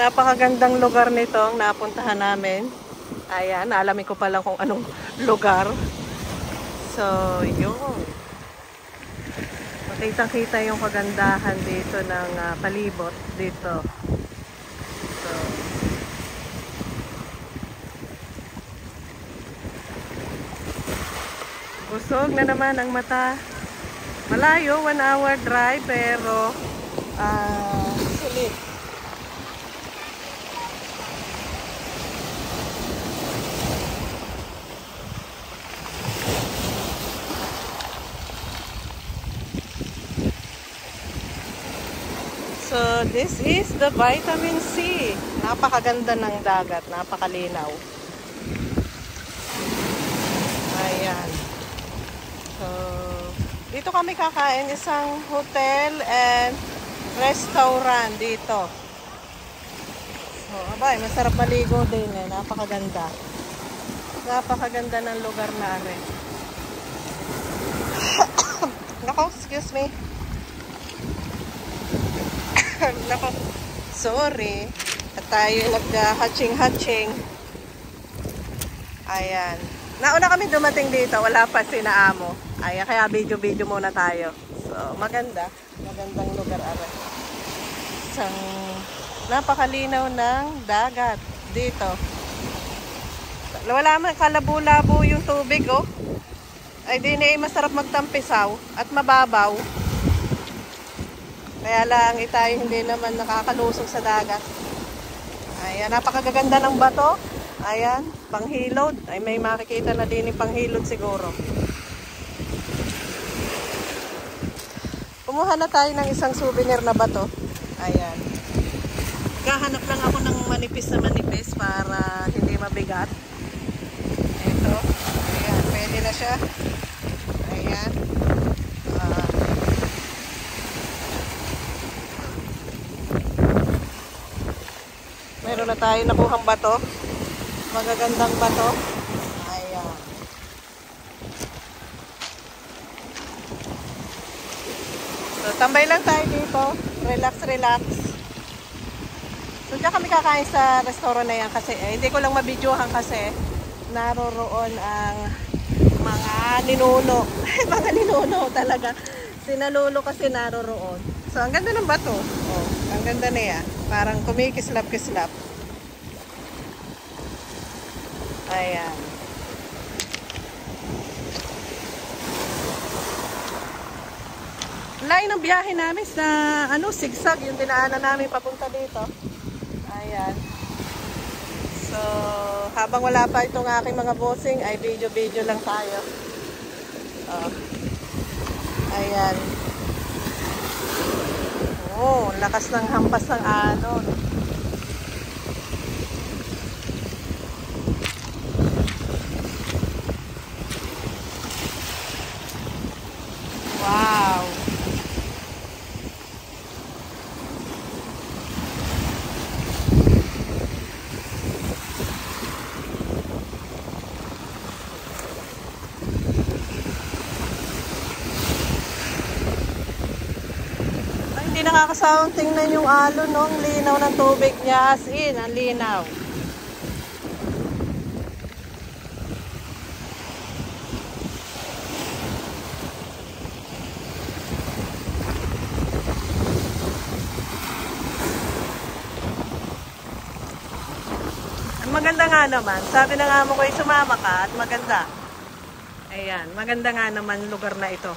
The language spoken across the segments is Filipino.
Napakagandang lugar nito ang napuntahan namin. Ayan, naalamin ko pala kung anong lugar. So, yun. Makitang-kita yung kagandahan dito ng palibot dito. So, busog na naman ang mata. Malayo, 1 hour drive, pero sulit. So, this is the vitamin C. Napakaganda ng dagat, napakalinaw. Ayan. So, dito kami kakain, isang hotel and restaurant dito. So, abay, masarap maligo din eh. Napakaganda. Napakaganda ng lugar namin. Nako, excuse me. Nako, sorry. At tayo nag-hatching-hatching. Ayan. Nauna kami dumating dito, wala pa si Naamo. Ayan, kaya video-video muna tayo. So, maganda. Magandang lugar ara. Isang napakalinaw ng dagat dito. Wala man, kalabo-labo yung tubig, oh. Ay, di na masarap magtampisaw at mababaw. Kaya lang, tayo hindi naman nakakalusog sa dagat. Ayan, napakaganda ng bato. Ayan, panghilod. Ay, may makikita na din yung panghilod siguro. Kumuha na tayo ng isang souvenir na bato. Ayan. Kahanap lang ako ng manipis na manipis para hindi mabigat. Ito. Ayan, pwede na siya. Ayan. Meron na tayo nakuhang bato. Magagandang bato. Ayan. So, tambay lang tayo dito. Relax, relax. So, diyan kami kakain sa restaurant na yan kasi hindi ko lang mabidyohan kasi naroroon ang mga ninuno. Mga ninuno talaga. Sinalulo kasi naroroon. So, ang ganda ng bato. Oh, ang ganda na yan. Parang kumikislap-kislap. Ayan. Lain ng biyahe namin sa sigsag yung dinaanan namin papunta dito. Ayan. So, habang wala pa itong aking mga bossing, ay video-video lang tayo. Oh. Ayan. Oh, lakas ng hampas ng alon. Wow. Hindi nakakasawang tingnan yung alon, no? Ang linaw ng tubig niya, as in, ang linaw. Ang maganda nga naman, sabi na nga mo ko, sumama ka at maganda. Ayan, maganda nga naman lugar na ito.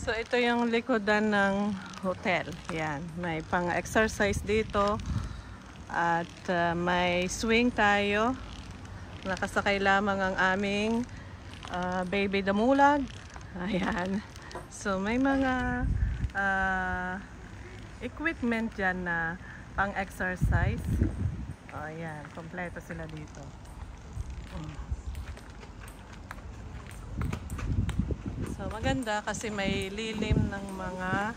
So ito yung likodan ng hotel. Yan, may pang-exercise dito at may swing tayo. Nakasakay lamang ang aming baby damulag. Ayan. So may mga equipment dyan na pang-exercise. Ayan, kompleto sila dito. So maganda kasi may lilim ng mga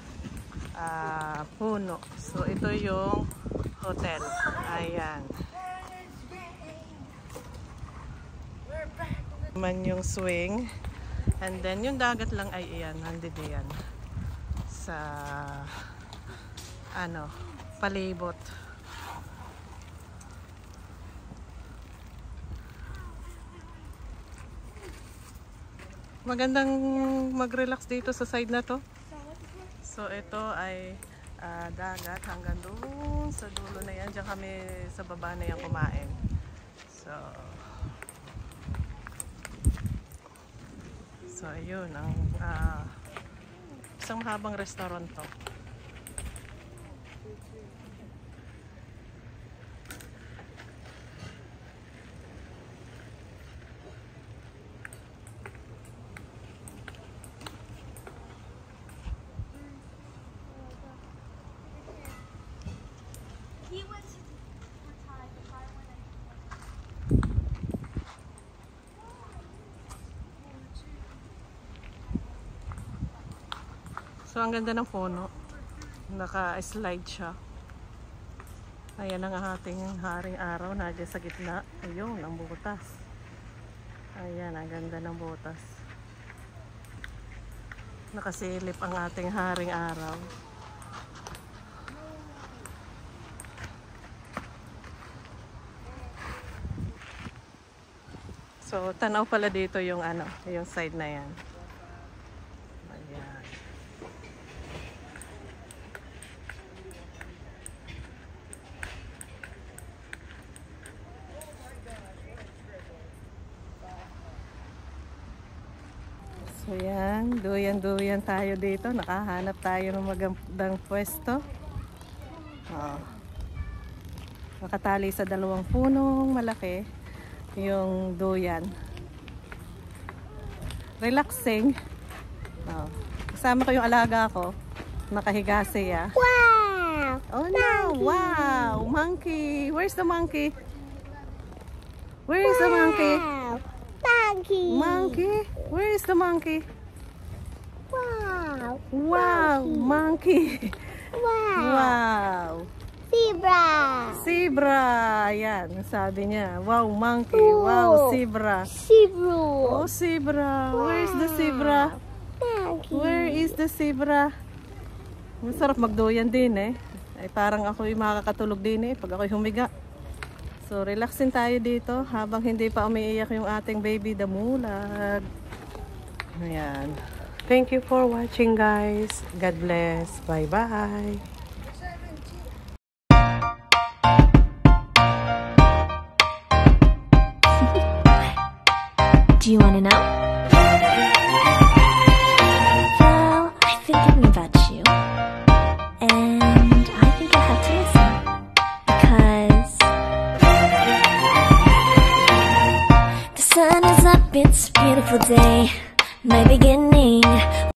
puno. So ito yung hotel. Ayan. Man yung swing. And then yung dagat lang ay iyan. Nandito yan. Sa palibot. Magandang mag-relax dito sa side na to. So ito ay dagat hanggang doon sa dulo na yan. Diyan kami sa baba na yan kumain. So ayun ang isang mahabang restaurant to. So ang ganda ng puno. Naka-slide siya. Ayan ang ating haring araw na dyan sa gitna. Ayun, ang butas. Ayan, ang ganda ng butas. Nakasilip ang ating haring araw. So, tanaw pala dito yung yung side na yan. Ayan. So, yan. Duyan-duyan tayo dito. Nakahanap tayo ng magandang pwesto. Nakatali sa dalawang punong malaki. Yung duyan. Relaxing. Kasama ko yung alaga ko. Nakahiga siya. Wow! Oh no! Wow! Monkey! Where's the monkey? Where is the monkey? Monkey! Monkey? Where is the monkey? Wow! Wow! Monkey! Wow! Wow! Zebra! Zebra! Ayan, sabi niya. Wow, monkey. Wow, zebra. Zebra! Oh, zebra. Where is the zebra? Monkey! Where is the zebra? Masarap magduyan din eh. Ay, parang ako'y makakatulog din eh pag ako'y humiga. So, relaxin tayo dito habang hindi pa umiiyak yung ating baby damulag. Ayan. Thank you for watching, guys. God bless. Bye-bye. Do you want to know? Well, I've been thinking about you. And I think I have to listen. Because the sun is up, it's a beautiful day. My beginning.